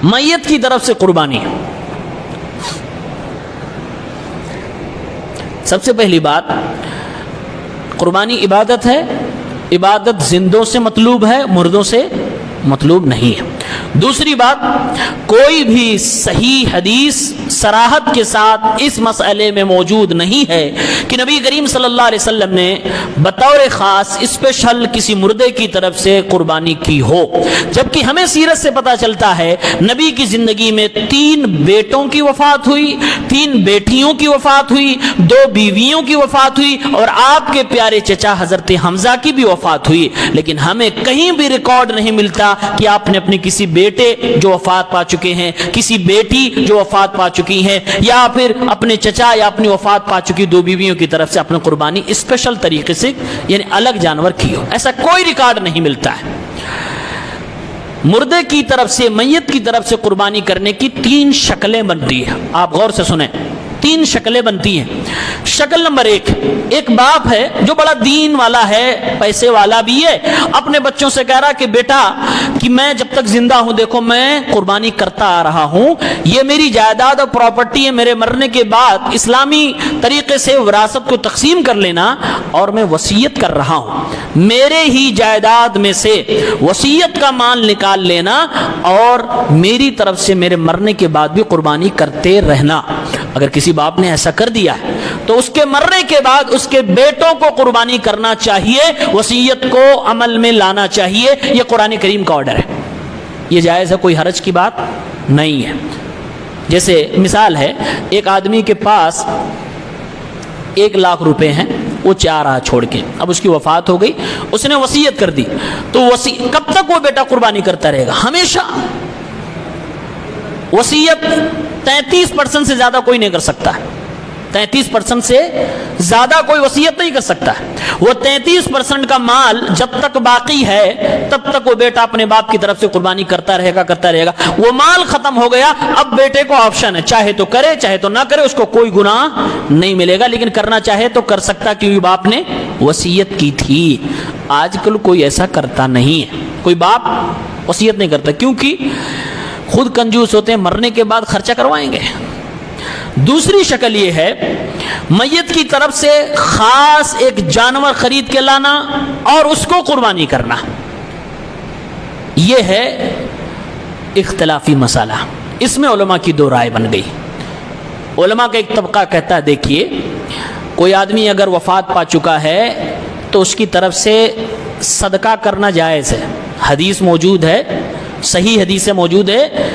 میت کی طرف سے قربانی. سب سے پہلی بات، قربانی عبادت ہے. عبادت زندوں سے مطلوب ہے، مردوں سے مطلوب نہیں ہے. دوسری بات، کوئی بھی صحیح حدیث صراحت کے ساتھ اس مسئلے میں موجود نہیں ہے کہ نبی کریم صلی اللہ علیہ وسلم نے بطور خاص اسپیشل کسی مردے کی طرف سے قربانی کی ہو. جبکہ ہمیں سیرت سے پتہ چلتا ہے نبی کی زندگی میں 3 بیٹوں کی وفات ہوئی، 3 بیٹیوں کی وفات ہوئی، 2 بیویوں کی وفات ہوئی، اور آپ کے پیارے چچا حضرت حمزہ کی بھی وفات ہوئی. لیکن ہمیں کہیں بھی ریکارڈ نہیں ملتا کہ آپ نے اپنے کسی بیٹے جو وفات پا چکے ہیں، کسی بیٹی جو وفات پا چکی ہیں، یا پھر اپنے چچا یا اپنی وفات پا چکی 2 بیویوں کی طرف سے اپنی قربانی اسپیشل طریقے سے یعنی الگ جانور کی ہو. ایسا کوئی ریکارڈ نہیں ملتا ہے. مردے کی طرف سے، میت کی طرف سے قربانی کرنے کی 3 شکلیں بنتی ہیں. آپ غور سے سنیں، 3 شکلیں بنتی ہیں. شکل نمبر 1، ایک باپ ہے جو بڑا دین والا ہے، پیسے والا بھی ہے، اپنے بچوں سے کہہ رہا کہ بیٹا کہ میں جب تک زندہ ہوں دیکھو میں قربانی کرتا آ رہا ہوں، یہ میری جائیداد اور پراپرٹی ہے، میرے مرنے کے بعد اسلامی طریقے سے وراثت کو تقسیم کر لینا، اور میں وصیت کر رہا ہوں، میرے ہی جائیداد میں سے وصیت کا مال نکال لینا اور میری طرف سے میرے مرنے کے بعد بھی قربانی کرتے رہنا. اگر کسی باپ نے ایسا کر دیا ہے تو اس کے مرنے کے بعد اس کے بیٹوں کو قربانی کرنا چاہیے، وصیت کو عمل میں لانا چاہیے. یہ قرآن کریم کا آرڈر ہے، یہ جائز ہے، کوئی حرج کی بات نہیں ہے. جیسے مثال ہے، ایک آدمی کے پاس 1 لاکھ روپے ہیں، وہ چاہ رہا چھوڑ کے، اب اس کی وفات ہو گئی، اس نے وصیت کر دی، تو کب تک وہ بیٹا قربانی کرتا رہے گا؟ ہمیشہ. وصیت 33% سے زیادہ کوئی نہیں کر سکتا ہے، 33% سے زیادہ کوئی وصیت نہیں کر سکتا ہے. وہ 33% کا مال جب تک باقی ہے تب تک وہ بیٹا اپنے باپ کی طرف سے قربانی کرتا رہے گا. وہ مال ختم ہو گیا، اب بیٹے کو آپشن ہے، چاہے تو کرے چاہے تو نہ کرے، اس کو کوئی گناہ نہیں ملے گا، لیکن کرنا چاہے تو کر سکتا کیونکہ باپ نے وصیت کی تھی. آج کل کوئی ایسا کرتا نہیں ہے، کوئی باپ وصیت نہیں کرتا کیونکہ خود کنجوس ہوتے ہیں، مرنے کے بعد خرچہ کروائیں گے. دوسری شکل یہ ہے، میت کی طرف سے خاص ایک جانور خرید کے لانا اور اس کو قربانی کرنا. یہ ہے اختلافی مسئلہ، اس میں علماء کی 2 رائے بن گئی. علماء کا ایک طبقہ کہتا ہے دیکھیے کوئی آدمی اگر وفات پا چکا ہے تو اس کی طرف سے صدقہ کرنا جائز ہے، حدیث موجود ہے، صحیح حدیث موجود ہے.